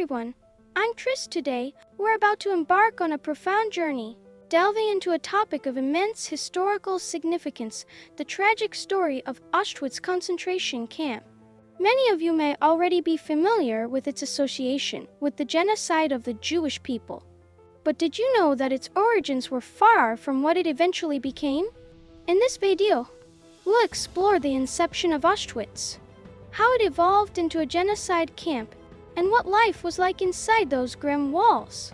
everyone, I'm Tris. Today, we're about to embark on a profound journey, delving into a topic of immense historical significance, the tragic story of Auschwitz Concentration Camp. Many of you may already be familiar with its association with the genocide of the Jewish people. But did you know that its origins were far from what it eventually became? In this video, we'll explore the inception of Auschwitz, how it evolved into a genocide camp, and what life was like inside those grim walls.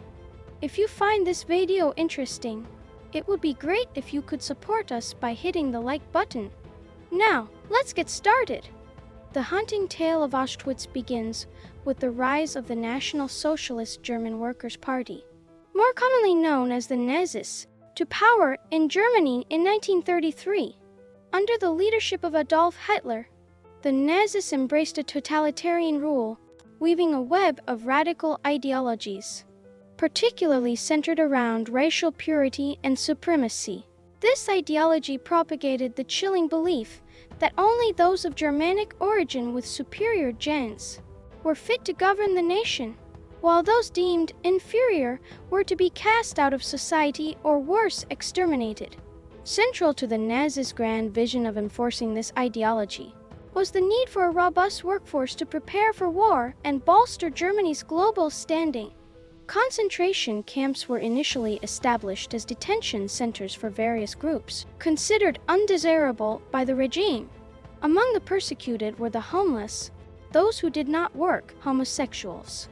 If you find this video interesting, it would be great if you could support us by hitting the like button. Now, let's get started. The haunting tale of Auschwitz begins with the rise of the National Socialist German Workers' Party, more commonly known as the Nazis, to power in Germany in 1933. Under the leadership of Adolf Hitler, the Nazis embraced a totalitarian rule, weaving a web of radical ideologies, particularly centered around racial purity and supremacy. This ideology propagated the chilling belief that only those of Germanic origin with superior genes were fit to govern the nation, while those deemed inferior were to be cast out of society or worse, exterminated. Central to the Nazis' grand vision of enforcing this ideology was the need for a robust workforce to prepare for war and bolster Germany's global standing. Concentration camps were initially established as detention centers for various groups considered undesirable by the regime. Among the persecuted were the homeless, those who did not work, homosexuals,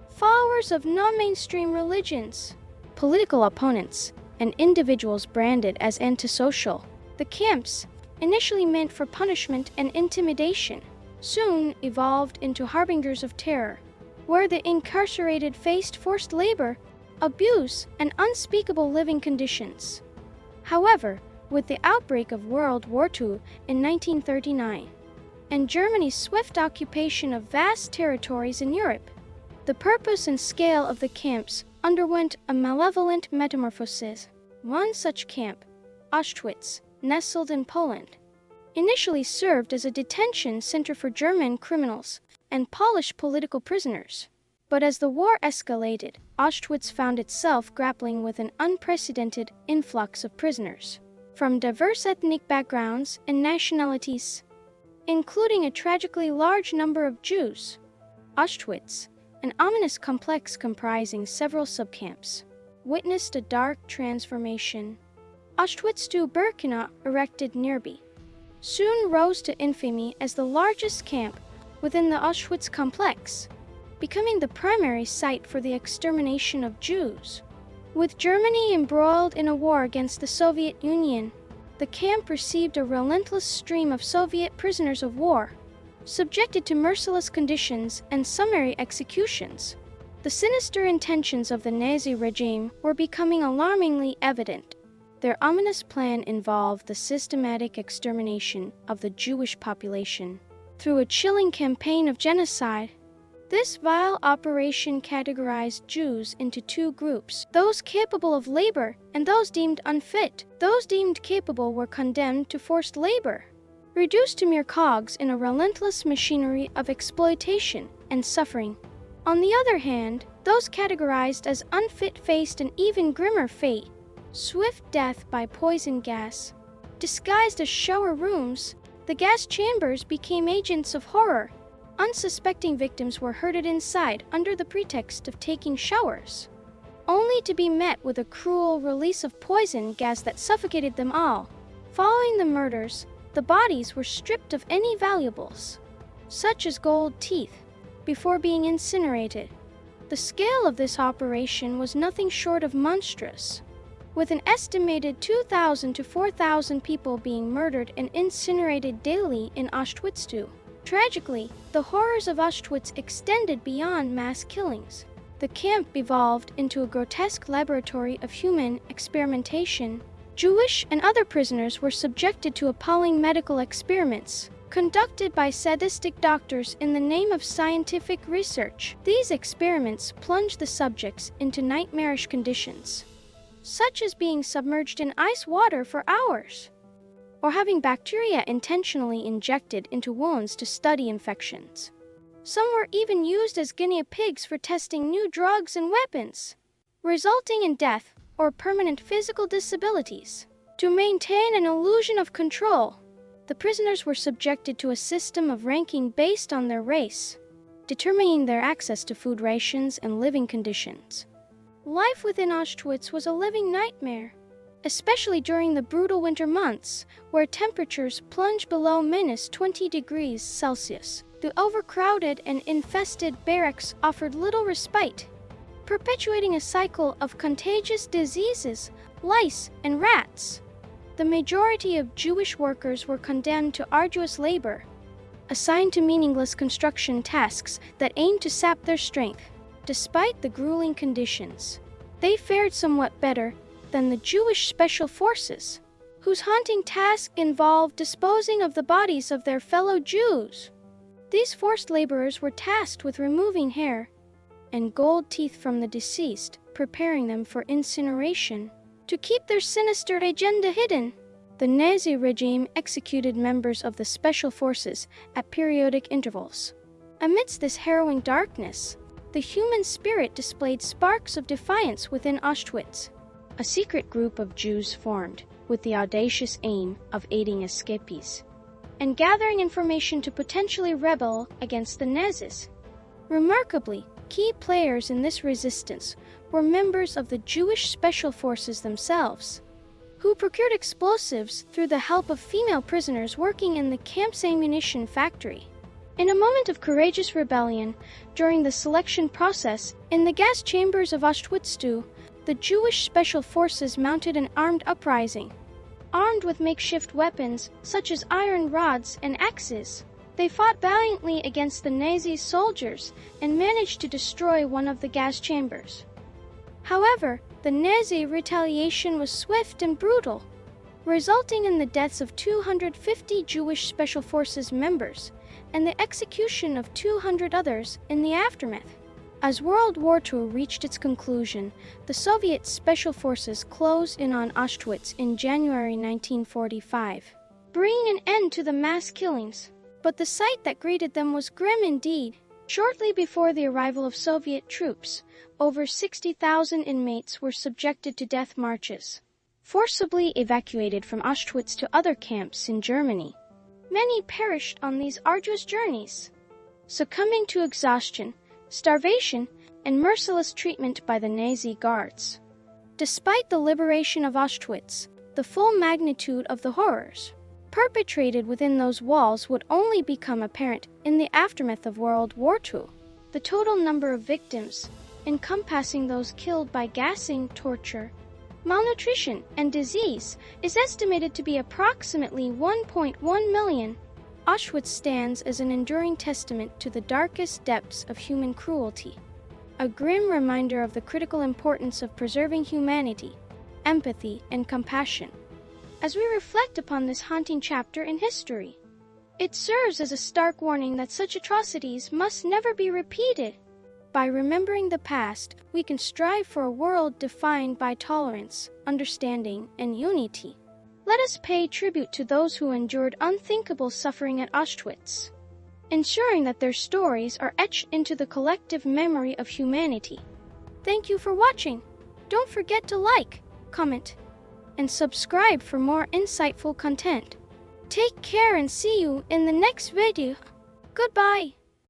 followers of non-mainstream religions, political opponents, and individuals branded as antisocial. The camps, initially meant for punishment and intimidation, soon evolved into harbingers of terror, where the incarcerated faced forced labor, abuse, and unspeakable living conditions. However, with the outbreak of World War II in 1939, and Germany's swift occupation of vast territories in Europe, the purpose and scale of the camps underwent a malevolent metamorphosis. One such camp, Auschwitz, nestled in Poland, initially served as a detention center for German criminals and Polish political prisoners. But as the war escalated, Auschwitz found itself grappling with an unprecedented influx of prisoners from diverse ethnic backgrounds and nationalities, including a tragically large number of Jews. Auschwitz, an ominous complex comprising several subcamps, witnessed a dark transformation. Auschwitz II-Birkenau, erected nearby, soon rose to infamy as the largest camp within the Auschwitz complex, becoming the primary site for the extermination of Jews. With Germany embroiled in a war against the Soviet Union, the camp received a relentless stream of Soviet prisoners of war, subjected to merciless conditions and summary executions. The sinister intentions of the Nazi regime were becoming alarmingly evident. Their ominous plan involved the systematic extermination of the Jewish population through a chilling campaign of genocide. This vile operation categorized Jews into two groups: those capable of labor and those deemed unfit. Those deemed capable were condemned to forced labor, reduced to mere cogs in a relentless machinery of exploitation and suffering. On the other hand, those categorized as unfit faced an even grimmer fate: swift death by poison gas. Disguised as shower rooms, the gas chambers became agents of horror. Unsuspecting victims were herded inside under the pretext of taking showers, only to be met with a cruel release of poison gas that suffocated them all. Following the murders, the bodies were stripped of any valuables, such as gold teeth, before being incinerated. The scale of this operation was nothing short of monstrous, with an estimated 2,000 to 4,000 people being murdered and incinerated daily in Auschwitz II. Tragically, the horrors of Auschwitz extended beyond mass killings. The camp evolved into a grotesque laboratory of human experimentation. Jewish and other prisoners were subjected to appalling medical experiments conducted by sadistic doctors in the name of scientific research. These experiments plunged the subjects into nightmarish conditions, such as being submerged in ice water for hours, or having bacteria intentionally injected into wounds to study infections. Some were even used as guinea pigs for testing new drugs and weapons, resulting in death or permanent physical disabilities. To maintain an illusion of control, the prisoners were subjected to a system of ranking based on their race, determining their access to food rations and living conditions. Life within Auschwitz was a living nightmare, especially during the brutal winter months, where temperatures plunged below -20 degrees Celsius. The overcrowded and infested barracks offered little respite, perpetuating a cycle of contagious diseases, lice, and rats. The majority of Jewish workers were condemned to arduous labor, assigned to meaningless construction tasks that aimed to sap their strength. Despite the grueling conditions, they fared somewhat better than the Jewish Special Forces, whose haunting task involved disposing of the bodies of their fellow Jews. These forced laborers were tasked with removing hair and gold teeth from the deceased, preparing them for incineration. To keep their sinister agenda hidden, the Nazi regime executed members of the Special Forces at periodic intervals. Amidst this harrowing darkness, the human spirit displayed sparks of defiance within Auschwitz. A secret group of Jews formed, with the audacious aim of aiding escapees and gathering information to potentially rebel against the Nazis. Remarkably, key players in this resistance were members of the Jewish Special Forces themselves, who procured explosives through the help of female prisoners working in the camp's ammunition factory. In a moment of courageous rebellion during the selection process in the gas chambers of Auschwitz II, the Jewish Special Forces mounted an armed uprising. Armed with makeshift weapons such as iron rods and axes, they fought valiantly against the Nazi soldiers and managed to destroy one of the gas chambers. However, the Nazi retaliation was swift and brutal, resulting in the deaths of 250 Jewish Special Forces members and the execution of 200 others in the aftermath. As World War II reached its conclusion, the Soviet Special Forces closed in on Auschwitz in January 1945, bringing an end to the mass killings. But the sight that greeted them was grim indeed. Shortly before the arrival of Soviet troops, over 60,000 inmates were subjected to death marches, forcibly evacuated from Auschwitz to other camps in Germany. Many perished on these arduous journeys, succumbing to exhaustion, starvation, and merciless treatment by the Nazi guards. Despite the liberation of Auschwitz, the full magnitude of the horrors perpetrated within those walls would only become apparent in the aftermath of World War II. The total number of victims, encompassing those killed by gassing, torture, malnutrition, and disease, is estimated to be approximately 1.1 million. Auschwitz stands as an enduring testament to the darkest depths of human cruelty, a grim reminder of the critical importance of preserving humanity, empathy, and compassion. As we reflect upon this haunting chapter in history, it serves as a stark warning that such atrocities must never be repeated. By remembering the past, we can strive for a world defined by tolerance, understanding, and unity. Let us pay tribute to those who endured unthinkable suffering at Auschwitz, ensuring that their stories are etched into the collective memory of humanity. Thank you for watching. Don't forget to like, comment, and subscribe for more insightful content. Take care and see you in the next video. Goodbye.